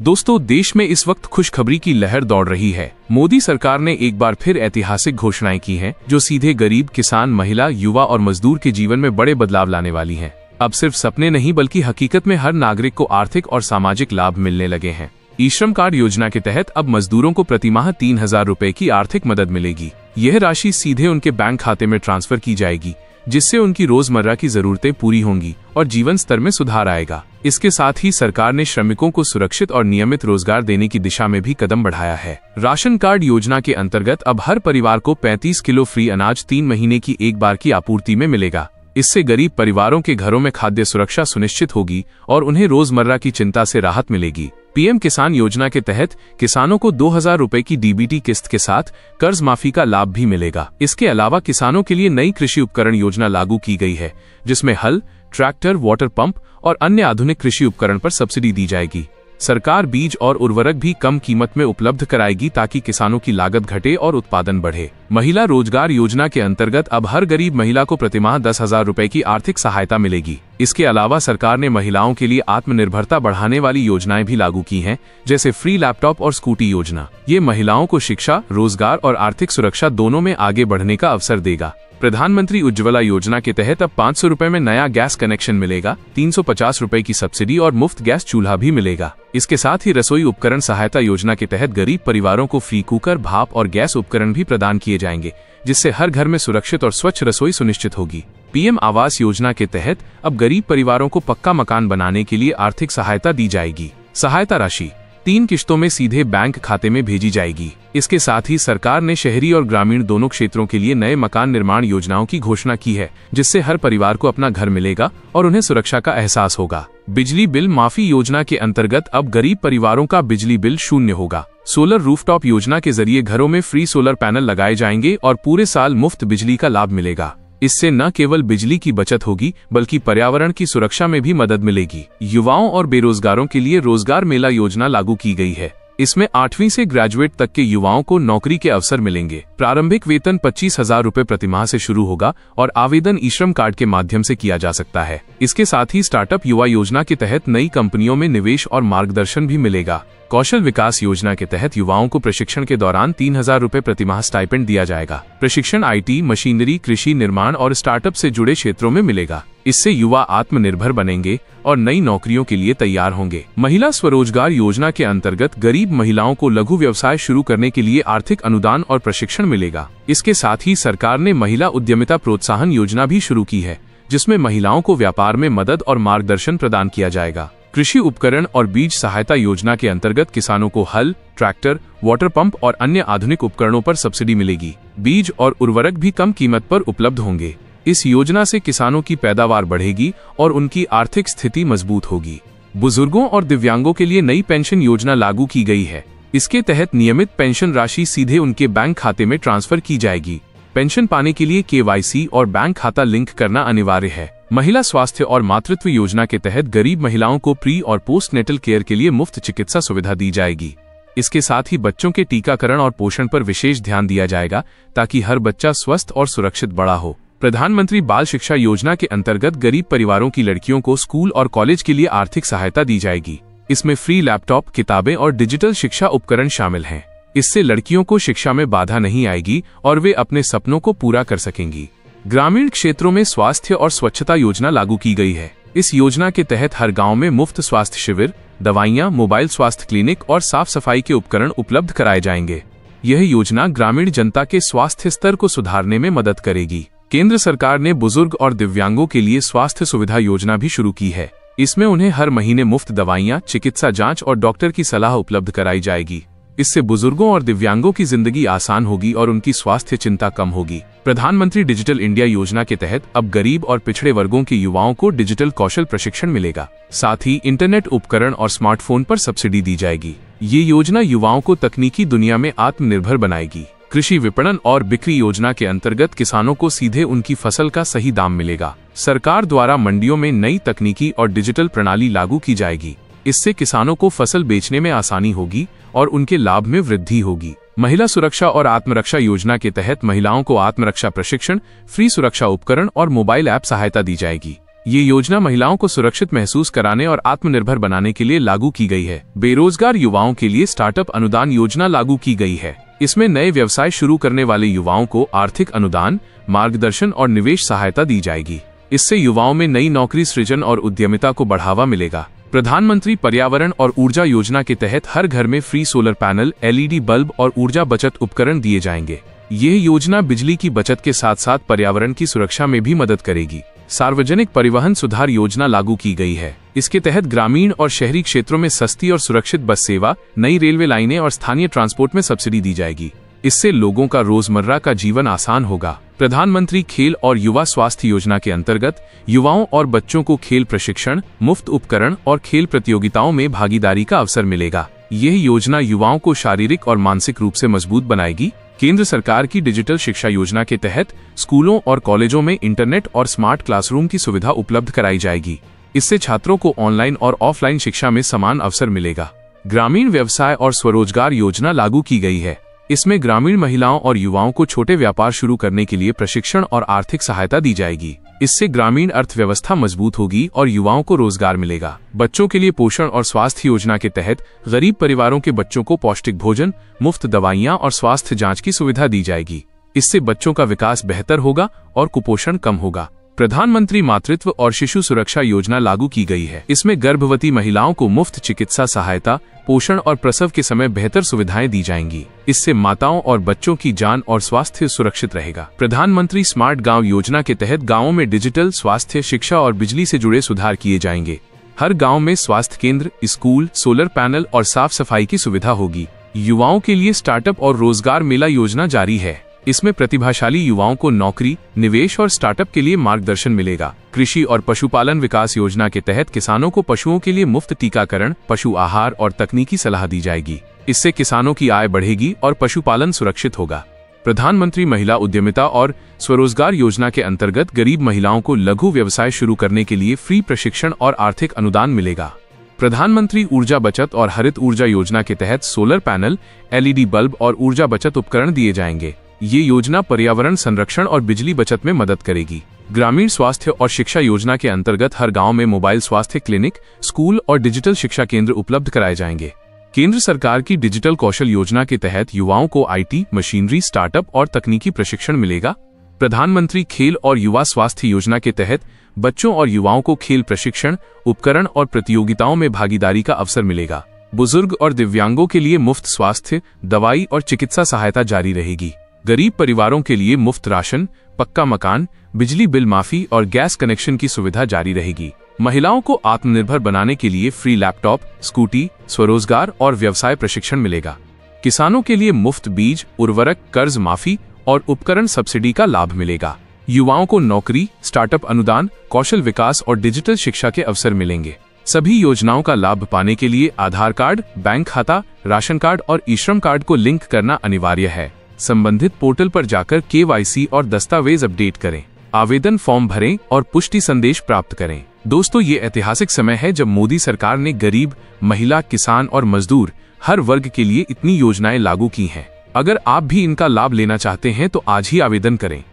दोस्तों, देश में इस वक्त खुशखबरी की लहर दौड़ रही है। मोदी सरकार ने एक बार फिर ऐतिहासिक घोषणाएं की हैं, जो सीधे गरीब, किसान, महिला, युवा और मजदूर के जीवन में बड़े बदलाव लाने वाली हैं। अब सिर्फ सपने नहीं बल्कि हकीकत में हर नागरिक को आर्थिक और सामाजिक लाभ मिलने लगे हैं। ई-श्रम कार्ड योजना के तहत अब मजदूरों को प्रतिमाह 3,000 रुपए की आर्थिक मदद मिलेगी। यह राशि सीधे उनके बैंक खाते में ट्रांसफर की जाएगी, जिससे उनकी रोजमर्रा की जरूरतें पूरी होंगी और जीवन स्तर में सुधार आएगा। इसके साथ ही सरकार ने श्रमिकों को सुरक्षित और नियमित रोजगार देने की दिशा में भी कदम बढ़ाया है। राशन कार्ड योजना के अंतर्गत अब हर परिवार को 35 किलो फ्री अनाज 3 महीने की एक बार की आपूर्ति में मिलेगा। इससे गरीब परिवारों के घरों में खाद्य सुरक्षा सुनिश्चित होगी और उन्हें रोजमर्रा की चिंता से राहत मिलेगी। पीएम किसान योजना के तहत किसानों को 2,000 रुपए की डीबीटी किस्त के साथ कर्ज माफी का लाभ भी मिलेगा। इसके अलावा किसानों के लिए नई कृषि उपकरण योजना लागू की गई है, जिसमें हल, ट्रैक्टर, वाटर पंप और अन्य आधुनिक कृषि उपकरण पर सब्सिडी दी जाएगी। सरकार बीज और उर्वरक भी कम कीमत में उपलब्ध कराएगी ताकि किसानों की लागत घटे और उत्पादन बढ़े। महिला रोजगार योजना के अंतर्गत अब हर गरीब महिला को प्रतिमाह 10,000 रुपए की आर्थिक सहायता मिलेगी। इसके अलावा सरकार ने महिलाओं के लिए आत्मनिर्भरता बढ़ाने वाली योजनाएं भी लागू की हैं, जैसे फ्री लैपटॉप और स्कूटी योजना। ये महिलाओं को शिक्षा, रोजगार और आर्थिक सुरक्षा दोनों में आगे बढ़ने का अवसर देगा। प्रधानमंत्री उज्ज्वला योजना के तहत अब 500 रुपए में नया गैस कनेक्शन मिलेगा, 350 रुपए की सब्सिडी और मुफ्त गैस चूल्हा भी मिलेगा। इसके साथ ही रसोई उपकरण सहायता योजना के तहत गरीब परिवारों को फ्री कुकर, भाप और गैस उपकरण भी प्रदान किए जाएंगे, जिससे हर घर में सुरक्षित और स्वच्छ रसोई सुनिश्चित होगी। पीएम आवास योजना के तहत अब गरीब परिवारों को पक्का मकान बनाने के लिए आर्थिक सहायता दी जाएगी। सहायता राशि 3 किश्तों में सीधे बैंक खाते में भेजी जाएगी। इसके साथ ही सरकार ने शहरी और ग्रामीण दोनों क्षेत्रों के लिए नए मकान निर्माण योजनाओं की घोषणा की है, जिससे हर परिवार को अपना घर मिलेगा और उन्हें सुरक्षा का एहसास होगा। बिजली बिल माफी योजना के अंतर्गत अब गरीब परिवारों का बिजली बिल शून्य होगा। सोलर रूफटॉप योजना के जरिए घरों में फ्री सोलर पैनल लगाए जाएंगे और पूरे साल मुफ्त बिजली का लाभ मिलेगा। इससे न केवल बिजली की बचत होगी बल्कि पर्यावरण की सुरक्षा में भी मदद मिलेगी। युवाओं और बेरोजगारों के लिए रोजगार मेला योजना लागू की गई है। इसमें 8वीं से ग्रेजुएट तक के युवाओं को नौकरी के अवसर मिलेंगे। प्रारंभिक वेतन 25,000 रुपए प्रतिमाह से शुरू होगा और आवेदन ई-श्रम कार्ड के माध्यम से किया जा सकता है। इसके साथ ही स्टार्टअप युवा योजना के तहत नई कंपनियों में निवेश और मार्गदर्शन भी मिलेगा। कौशल विकास योजना के तहत युवाओं को प्रशिक्षण के दौरान 3,000 रुपए प्रतिमाह स्टाइपेंड दिया जाएगा। प्रशिक्षण आईटी, मशीनरी, कृषि, निर्माण और स्टार्टअप से जुड़े क्षेत्रों में मिलेगा। इससे युवा आत्मनिर्भर बनेंगे और नई नौकरियों के लिए तैयार होंगे। महिला स्वरोजगार योजना के अंतर्गत गरीब महिलाओं को लघु व्यवसाय शुरू करने के लिए आर्थिक अनुदान और प्रशिक्षण मिलेगा। इसके साथ ही सरकार ने महिला उद्यमिता प्रोत्साहन योजना भी शुरू की है, जिसमें महिलाओं को व्यापार में मदद और मार्गदर्शन प्रदान किया जाएगा। कृषि उपकरण और बीज सहायता योजना के अंतर्गत किसानों को हल, ट्रैक्टर, वाटर पंप और अन्य आधुनिक उपकरणों पर सब्सिडी मिलेगी। बीज और उर्वरक भी कम कीमत पर उपलब्ध होंगे। इस योजना से किसानों की पैदावार बढ़ेगी और उनकी आर्थिक स्थिति मजबूत होगी। बुजुर्गों और दिव्यांगों के लिए नई पेंशन योजना लागू की गई है। इसके तहत नियमित पेंशन राशि सीधे उनके बैंक खाते में ट्रांसफर की जाएगी। पेंशन पाने के लिए KYC और बैंक खाता लिंक करना अनिवार्य है। महिला स्वास्थ्य और मातृत्व योजना के तहत गरीब महिलाओं को प्री और पोस्ट नेटल केयर के लिए मुफ्त चिकित्सा सुविधा दी जाएगी। इसके साथ ही बच्चों के टीकाकरण और पोषण पर विशेष ध्यान दिया जाएगा ताकि हर बच्चा स्वस्थ और सुरक्षित बड़ा हो। प्रधानमंत्री बाल शिक्षा योजना के अंतर्गत गरीब परिवारों की लड़कियों को स्कूल और कॉलेज के लिए आर्थिक सहायता दी जाएगी। इसमें फ्री लैपटॉप, किताबें और डिजिटल शिक्षा उपकरण शामिल हैं। इससे लड़कियों को शिक्षा में बाधा नहीं आएगी और वे अपने सपनों को पूरा कर सकेंगी। ग्रामीण क्षेत्रों में स्वास्थ्य और स्वच्छता योजना लागू की गई है। इस योजना के तहत हर गांव में मुफ्त स्वास्थ्य शिविर, दवाइयां, मोबाइल स्वास्थ्य क्लिनिक और साफ सफाई के उपकरण उपलब्ध कराए जाएंगे। यह योजना ग्रामीण जनता के स्वास्थ्य स्तर को सुधारने में मदद करेगी। केंद्र सरकार ने बुजुर्ग और दिव्यांगों के लिए स्वास्थ्य सुविधा योजना भी शुरू की है। इसमें उन्हें हर महीने मुफ्त दवाइयां, चिकित्सा जांच और डॉक्टर की सलाह उपलब्ध कराई जाएगी। इससे बुजुर्गों और दिव्यांगों की जिंदगी आसान होगी और उनकी स्वास्थ्य चिंता कम होगी। प्रधानमंत्री डिजिटल इंडिया योजना के तहत अब गरीब और पिछड़े वर्गों के युवाओं को डिजिटल कौशल प्रशिक्षण मिलेगा। साथ ही इंटरनेट उपकरण और स्मार्टफोन पर सब्सिडी दी जाएगी। ये योजना युवाओं को तकनीकी दुनिया में आत्मनिर्भर बनाएगी। कृषि विपणन और बिक्री योजना के अंतर्गत किसानों को सीधे उनकी फसल का सही दाम मिलेगा। सरकार द्वारा मंडियों में नई तकनीकी और डिजिटल प्रणाली लागू की जाएगी। इससे किसानों को फसल बेचने में आसानी होगी और उनके लाभ में वृद्धि होगी। महिला सुरक्षा और आत्मरक्षा योजना के तहत महिलाओं को आत्मरक्षा प्रशिक्षण, फ्री सुरक्षा उपकरण और मोबाइल ऐप सहायता दी जाएगी। ये योजना महिलाओं को सुरक्षित महसूस कराने और आत्मनिर्भर बनाने के लिए लागू की गई है। बेरोजगार युवाओं के लिए स्टार्टअप अनुदान योजना लागू की गई है। इसमें नए व्यवसाय शुरू करने वाले युवाओं को आर्थिक अनुदान, मार्गदर्शन और निवेश सहायता दी जाएगी। इससे युवाओं में नई नौकरी सृजन और उद्यमिता को बढ़ावा मिलेगा। प्रधानमंत्री पर्यावरण और ऊर्जा योजना के तहत हर घर में free solar panel, LED bulb और ऊर्जा बचत उपकरण दिए जाएंगे। यह योजना बिजली की बचत के साथ साथ पर्यावरण की सुरक्षा में भी मदद करेगी। सार्वजनिक परिवहन सुधार योजना लागू की गई है। इसके तहत ग्रामीण और शहरी क्षेत्रों में सस्ती और सुरक्षित बस सेवा, नई रेलवे लाइनें और स्थानीय ट्रांसपोर्ट में सब्सिडी दी जाएगी। इससे लोगों का रोजमर्रा का जीवन आसान होगा। प्रधानमंत्री खेल और युवा स्वास्थ्य योजना के अंतर्गत युवाओं और बच्चों को खेल प्रशिक्षण, मुफ्त उपकरण और खेल प्रतियोगिताओं में भागीदारी का अवसर मिलेगा। यह योजना युवाओं को शारीरिक और मानसिक रूप से मजबूत बनाएगी। केंद्र सरकार की डिजिटल शिक्षा योजना के तहत स्कूलों और कॉलेजों में इंटरनेट और स्मार्ट क्लासरूम की सुविधा उपलब्ध कराई जाएगी। इससे छात्रों को ऑनलाइन और ऑफलाइन शिक्षा में समान अवसर मिलेगा। ग्रामीण व्यवसाय और स्वरोजगार योजना लागू की गई है। इसमें ग्रामीण महिलाओं और युवाओं को छोटे व्यापार शुरू करने के लिए प्रशिक्षण और आर्थिक सहायता दी जाएगी। इससे ग्रामीण अर्थव्यवस्था मजबूत होगी और युवाओं को रोजगार मिलेगा। बच्चों के लिए पोषण और स्वास्थ्य योजना के तहत गरीब परिवारों के बच्चों को पौष्टिक भोजन, मुफ्त दवाइयां और स्वास्थ्य जांच की सुविधा दी जाएगी। इससे बच्चों का विकास बेहतर होगा और कुपोषण कम होगा। प्रधानमंत्री मातृत्व और शिशु सुरक्षा योजना लागू की गई है। इसमें गर्भवती महिलाओं को मुफ्त चिकित्सा सहायता, पोषण और प्रसव के समय बेहतर सुविधाएं दी जाएंगी। इससे माताओं और बच्चों की जान और स्वास्थ्य सुरक्षित रहेगा। प्रधानमंत्री स्मार्ट गांव योजना के तहत गांवों में डिजिटल, स्वास्थ्य, शिक्षा और बिजली से जुड़े सुधार किए जाएंगे। हर गांव में स्वास्थ्य केंद्र, स्कूल, सोलर पैनल और साफ सफाई की सुविधा होगी। युवाओं के लिए स्टार्टअप और रोजगार मेला योजना जारी है। इसमें प्रतिभाशाली युवाओं को नौकरी, निवेश और स्टार्टअप के लिए मार्गदर्शन मिलेगा। कृषि और पशुपालन विकास योजना के तहत किसानों को पशुओं के लिए मुफ्त टीकाकरण, पशु आहार और तकनीकी सलाह दी जाएगी। इससे किसानों की आय बढ़ेगी और पशुपालन सुरक्षित होगा। प्रधानमंत्री महिला उद्यमिता और स्वरोजगार योजना के अंतर्गत गरीब महिलाओं को लघु व्यवसाय शुरू करने के लिए फ्री प्रशिक्षण और आर्थिक अनुदान मिलेगा। प्रधानमंत्री ऊर्जा बचत और हरित ऊर्जा योजना के तहत सोलर पैनल, LED बल्ब और ऊर्जा बचत उपकरण दिए जाएंगे। ये योजना पर्यावरण संरक्षण और बिजली बचत में मदद करेगी। ग्रामीण स्वास्थ्य और शिक्षा योजना के अंतर्गत हर गांव में मोबाइल स्वास्थ्य क्लिनिक, स्कूल और डिजिटल शिक्षा केंद्र उपलब्ध कराए जाएंगे। केंद्र सरकार की डिजिटल कौशल योजना के तहत युवाओं को IT, मशीनरी, स्टार्टअप और तकनीकी प्रशिक्षण मिलेगा। प्रधानमंत्री खेल और युवा स्वास्थ्य योजना के तहत बच्चों और युवाओं को खेल प्रशिक्षण, उपकरण और प्रतियोगिताओं में भागीदारी का अवसर मिलेगा। बुजुर्ग और दिव्यांगों के लिए मुफ्त स्वास्थ्य, दवाई और चिकित्सा सहायता जारी रहेगी। गरीब परिवारों के लिए मुफ्त राशन, पक्का मकान, बिजली बिल माफी और गैस कनेक्शन की सुविधा जारी रहेगी। महिलाओं को आत्मनिर्भर बनाने के लिए फ्री लैपटॉप, स्कूटी, स्वरोजगार और व्यवसाय प्रशिक्षण मिलेगा। किसानों के लिए मुफ्त बीज, उर्वरक, कर्ज माफी और उपकरण सब्सिडी का लाभ मिलेगा। युवाओं को नौकरी, स्टार्टअप अनुदान, कौशल विकास और डिजिटल शिक्षा के अवसर मिलेंगे। सभी योजनाओं का लाभ पाने के लिए आधार कार्ड, बैंक खाता, राशन कार्ड और ई-श्रम कार्ड को लिंक करना अनिवार्य है। संबंधित पोर्टल पर जाकर KYC और दस्तावेज अपडेट करें, आवेदन फॉर्म भरें और पुष्टि संदेश प्राप्त करें। दोस्तों, ये ऐतिहासिक समय है जब मोदी सरकार ने गरीब, महिला, किसान और मजदूर हर वर्ग के लिए इतनी योजनाएं लागू की हैं। अगर आप भी इनका लाभ लेना चाहते हैं तो आज ही आवेदन करें।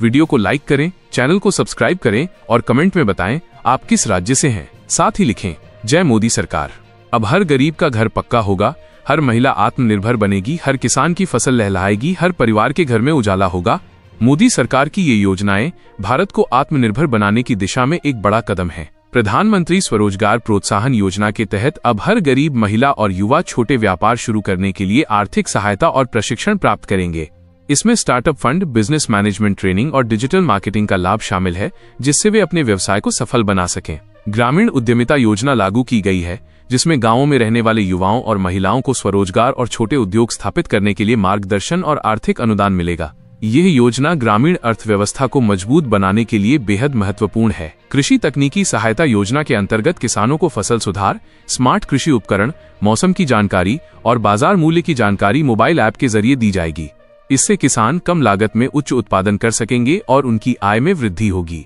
वीडियो को लाइक करें, चैनल को सब्सक्राइब करें और कमेंट में बताएं आप किस राज्य से हैं। साथ ही लिखें, जय मोदी सरकार। अब हर गरीब का घर पक्का होगा, हर महिला आत्मनिर्भर बनेगी, हर किसान की फसल लहलहाएगी, हर परिवार के घर में उजाला होगा। मोदी सरकार की ये योजनाएं भारत को आत्मनिर्भर बनाने की दिशा में एक बड़ा कदम है। प्रधानमंत्री स्वरोजगार प्रोत्साहन योजना के तहत अब हर गरीब महिला और युवा छोटे व्यापार शुरू करने के लिए आर्थिक सहायता और प्रशिक्षण प्राप्त करेंगे। इसमें startup fund, business management training और डिजिटल मार्केटिंग का लाभ शामिल है, जिससे वे अपने व्यवसाय को सफल बना सकें। ग्रामीण उद्यमिता योजना लागू की गई है, जिसमें गांवों में रहने वाले युवाओं और महिलाओं को स्वरोजगार और छोटे उद्योग स्थापित करने के लिए मार्गदर्शन और आर्थिक अनुदान मिलेगा। यह योजना ग्रामीण अर्थव्यवस्था को मजबूत बनाने के लिए बेहद महत्वपूर्ण है। कृषि तकनीकी सहायता योजना के अंतर्गत किसानों को फसल सुधार, स्मार्ट कृषि उपकरण, मौसम की जानकारी और बाजार मूल्य की जानकारी मोबाइल ऐप के जरिए दी जाएगी। इससे किसान कम लागत में उच्च उत्पादन कर सकेंगे और उनकी आय में वृद्धि होगी।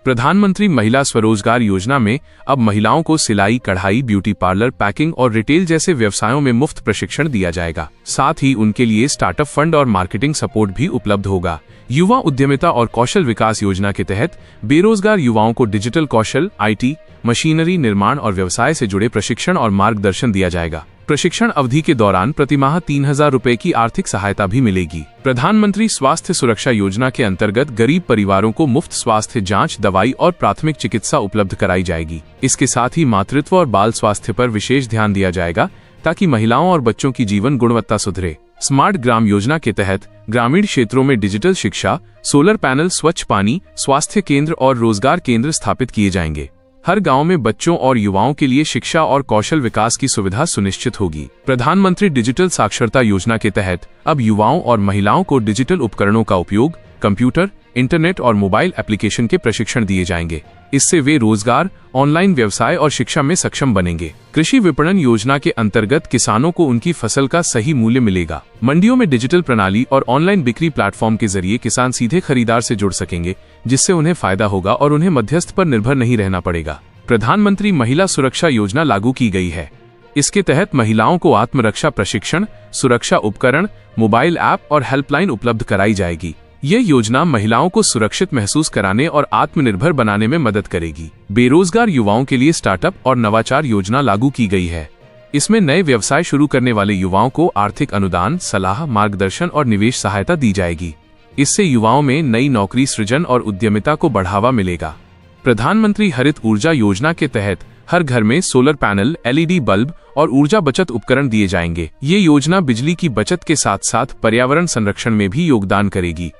प्रधानमंत्री महिला स्वरोजगार योजना में अब महिलाओं को सिलाई, कढ़ाई, ब्यूटी पार्लर, पैकिंग और रिटेल जैसे व्यवसायों में मुफ्त प्रशिक्षण दिया जाएगा। साथ ही उनके लिए स्टार्टअप फंड और मार्केटिंग सपोर्ट भी उपलब्ध होगा। युवा उद्यमिता और कौशल विकास योजना के तहत बेरोजगार युवाओं को डिजिटल कौशल, IT, मशीनरी निर्माण और व्यवसाय से जुड़े प्रशिक्षण और मार्गदर्शन दिया जाएगा। प्रशिक्षण अवधि के दौरान प्रतिमाह 3,000 रुपए की आर्थिक सहायता भी मिलेगी। प्रधानमंत्री स्वास्थ्य सुरक्षा योजना के अंतर्गत गरीब परिवारों को मुफ्त स्वास्थ्य जांच, दवाई और प्राथमिक चिकित्सा उपलब्ध कराई जाएगी। इसके साथ ही मातृत्व और बाल स्वास्थ्य पर विशेष ध्यान दिया जाएगा ताकि महिलाओं और बच्चों की जीवन गुणवत्ता सुधरे। स्मार्ट ग्राम योजना के तहत ग्रामीण क्षेत्रों में डिजिटल शिक्षा, सोलर पैनल, स्वच्छ पानी, स्वास्थ्य केंद्र और रोजगार केंद्र स्थापित किए जाएंगे। हर गांव में बच्चों और युवाओं के लिए शिक्षा और कौशल विकास की सुविधा सुनिश्चित होगी। प्रधानमंत्री डिजिटल साक्षरता योजना के तहत अब युवाओं और महिलाओं को डिजिटल उपकरणों का उपयोग, कंप्यूटर, इंटरनेट और मोबाइल एप्लीकेशन के प्रशिक्षण दिए जाएंगे। इससे वे रोजगार, ऑनलाइन व्यवसाय और शिक्षा में सक्षम बनेंगे। कृषि विपणन योजना के अंतर्गत किसानों को उनकी फसल का सही मूल्य मिलेगा। मंडियों में डिजिटल प्रणाली और ऑनलाइन बिक्री प्लेटफॉर्म के जरिए किसान सीधे खरीदार से जुड़ सकेंगे, जिससे उन्हें फायदा होगा और उन्हें मध्यस्थ पर निर्भर नहीं रहना पड़ेगा। प्रधानमंत्री महिला सुरक्षा योजना लागू की गई है। इसके तहत महिलाओं को आत्मरक्षा प्रशिक्षण, सुरक्षा उपकरण, मोबाइल ऐप और हेल्पलाइन उपलब्ध कराई जाएगी। यह योजना महिलाओं को सुरक्षित महसूस कराने और आत्मनिर्भर बनाने में मदद करेगी। बेरोजगार युवाओं के लिए स्टार्टअप और नवाचार योजना लागू की गई है। इसमें नए व्यवसाय शुरू करने वाले युवाओं को आर्थिक अनुदान, सलाह, मार्गदर्शन और निवेश सहायता दी जाएगी। इससे युवाओं में नई नौकरी सृजन और उद्यमिता को बढ़ावा मिलेगा। प्रधानमंत्री हरित ऊर्जा योजना के तहत हर घर में सोलर पैनल, LED बल्ब और ऊर्जा बचत उपकरण दिए जाएंगे। ये योजना बिजली की बचत के साथ साथ पर्यावरण संरक्षण में भी योगदान करेगी।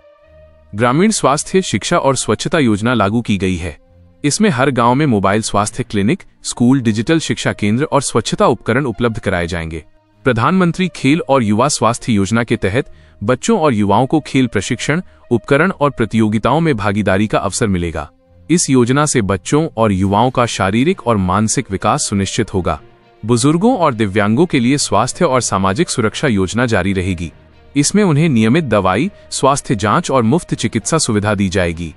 ग्रामीण स्वास्थ्य, शिक्षा और स्वच्छता योजना लागू की गई है। इसमें हर गांव में मोबाइल स्वास्थ्य क्लिनिक, स्कूल, डिजिटल शिक्षा केंद्र और स्वच्छता उपकरण उपलब्ध कराए जाएंगे। प्रधानमंत्री खेल और युवा स्वास्थ्य योजना के तहत बच्चों और युवाओं को खेल प्रशिक्षण, उपकरण और प्रतियोगिताओं में भागीदारी का अवसर मिलेगा। इस योजना से बच्चों और युवाओं का शारीरिक और मानसिक विकास सुनिश्चित होगा। बुजुर्गों और दिव्यांगों के लिए स्वास्थ्य और सामाजिक सुरक्षा योजना जारी रहेगी। इसमें उन्हें नियमित दवाई, स्वास्थ्य जांच और मुफ्त चिकित्सा सुविधा दी जाएगी।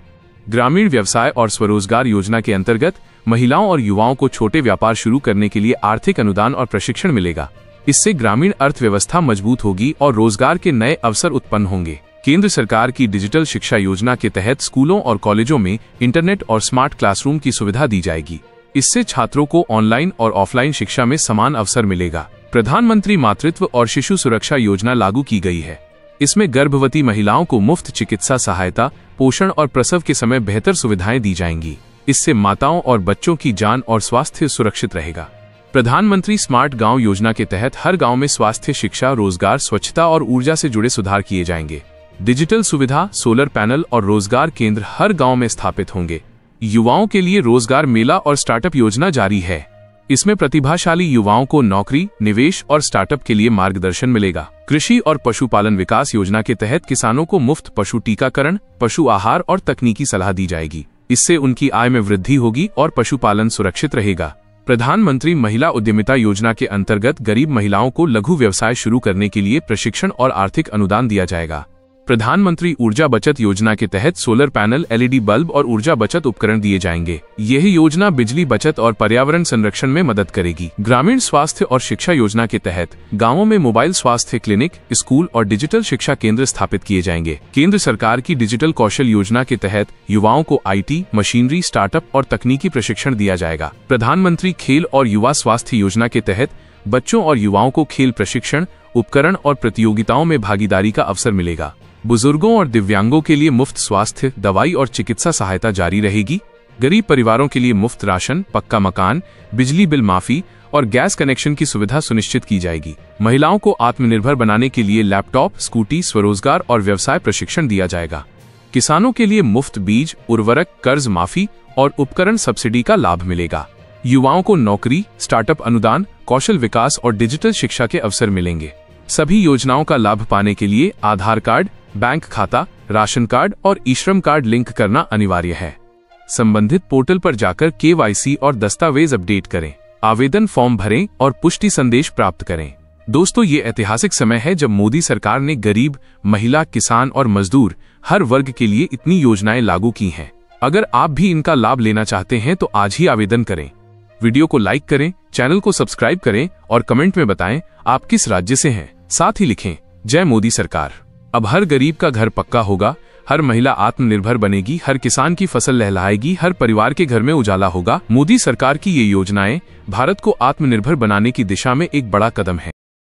ग्रामीण व्यवसाय और स्वरोजगार योजना के अंतर्गत महिलाओं और युवाओं को छोटे व्यापार शुरू करने के लिए आर्थिक अनुदान और प्रशिक्षण मिलेगा। इससे ग्रामीण अर्थव्यवस्था मजबूत होगी और रोजगार के नए अवसर उत्पन्न होंगे। केंद्र सरकार की डिजिटल शिक्षा योजना के तहत स्कूलों और कॉलेजों में इंटरनेट और स्मार्ट क्लासरूम की सुविधा दी जाएगी। इससे छात्रों को ऑनलाइन और ऑफलाइन शिक्षा में समान अवसर मिलेगा। प्रधानमंत्री मातृत्व और शिशु सुरक्षा योजना लागू की गई है। इसमें गर्भवती महिलाओं को मुफ्त चिकित्सा सहायता, पोषण और प्रसव के समय बेहतर सुविधाएं दी जाएंगी। इससे माताओं और बच्चों की जान और स्वास्थ्य सुरक्षित रहेगा। प्रधानमंत्री स्मार्ट गांव योजना के तहत हर गांव में स्वास्थ्य, शिक्षा, रोजगार, स्वच्छता और ऊर्जा से जुड़े सुधार किए जाएंगे। डिजिटल सुविधा, सोलर पैनल और रोजगार केंद्र हर गांव में स्थापित होंगे। युवाओं के लिए रोजगार मेला और स्टार्टअप योजना जारी है। इसमें प्रतिभाशाली युवाओं को नौकरी, निवेश और स्टार्टअप के लिए मार्गदर्शन मिलेगा। कृषि और पशुपालन विकास योजना के तहत किसानों को मुफ्त पशु टीकाकरण, पशु आहार और तकनीकी सलाह दी जाएगी। इससे उनकी आय में वृद्धि होगी और पशुपालन सुरक्षित रहेगा। प्रधानमंत्री महिला उद्यमिता योजना के अंतर्गत गरीब महिलाओं को लघु व्यवसाय शुरू करने के लिए प्रशिक्षण और आर्थिक अनुदान दिया जाएगा। प्रधानमंत्री ऊर्जा बचत योजना के तहत सोलर पैनल, LED बल्ब और ऊर्जा बचत उपकरण दिए जाएंगे। यह योजना बिजली बचत और पर्यावरण संरक्षण में मदद करेगी। ग्रामीण स्वास्थ्य और शिक्षा योजना के तहत गांवों में मोबाइल स्वास्थ्य क्लिनिक, स्कूल और डिजिटल शिक्षा केंद्र स्थापित किए जाएंगे। केंद्र सरकार की डिजिटल कौशल योजना के तहत युवाओं को IT, मशीनरी, स्टार्टअप और तकनीकी प्रशिक्षण दिया जाएगा। प्रधानमंत्री खेल और युवा स्वास्थ्य योजना के तहत बच्चों और युवाओं को खेल प्रशिक्षण, उपकरण और प्रतियोगिताओं में भागीदारी का अवसर मिलेगा। बुजुर्गों और दिव्यांगों के लिए मुफ्त स्वास्थ्य, दवाई और चिकित्सा सहायता जारी रहेगी। गरीब परिवारों के लिए मुफ्त राशन, पक्का मकान, बिजली बिल माफी और गैस कनेक्शन की सुविधा सुनिश्चित की जाएगी। महिलाओं को आत्मनिर्भर बनाने के लिए लैपटॉप, स्कूटी, स्वरोजगार और व्यवसाय प्रशिक्षण दिया जाएगा। किसानों के लिए मुफ्त बीज, उर्वरक, कर्ज माफी और उपकरण सब्सिडी का लाभ मिलेगा। युवाओं को नौकरी, स्टार्टअप अनुदान, कौशल विकास और डिजिटल शिक्षा के अवसर मिलेंगे। सभी योजनाओं का लाभ पाने के लिए आधार कार्ड, बैंक खाता, राशन कार्ड और ई-श्रम कार्ड लिंक करना अनिवार्य है। संबंधित पोर्टल पर जाकर KYC और दस्तावेज अपडेट करें, आवेदन फॉर्म भरें और पुष्टि संदेश प्राप्त करें। दोस्तों, ये ऐतिहासिक समय है जब मोदी सरकार ने गरीब, महिला, किसान और मजदूर हर वर्ग के लिए इतनी योजनाएं लागू की हैं। अगर आप भी इनका लाभ लेना चाहते हैं तो आज ही आवेदन करें। वीडियो को लाइक करें, चैनल को सब्सक्राइब करें और कमेंट में बताएं आप किस राज्य से हैं। साथ ही लिखें जय मोदी सरकार। अब हर गरीब का घर पक्का होगा, हर महिला आत्मनिर्भर बनेगी, हर किसान की फसल लहलहाएगी, हर परिवार के घर में उजाला होगा। मोदी सरकार की ये योजनाएं भारत को आत्मनिर्भर बनाने की दिशा में एक बड़ा कदम है।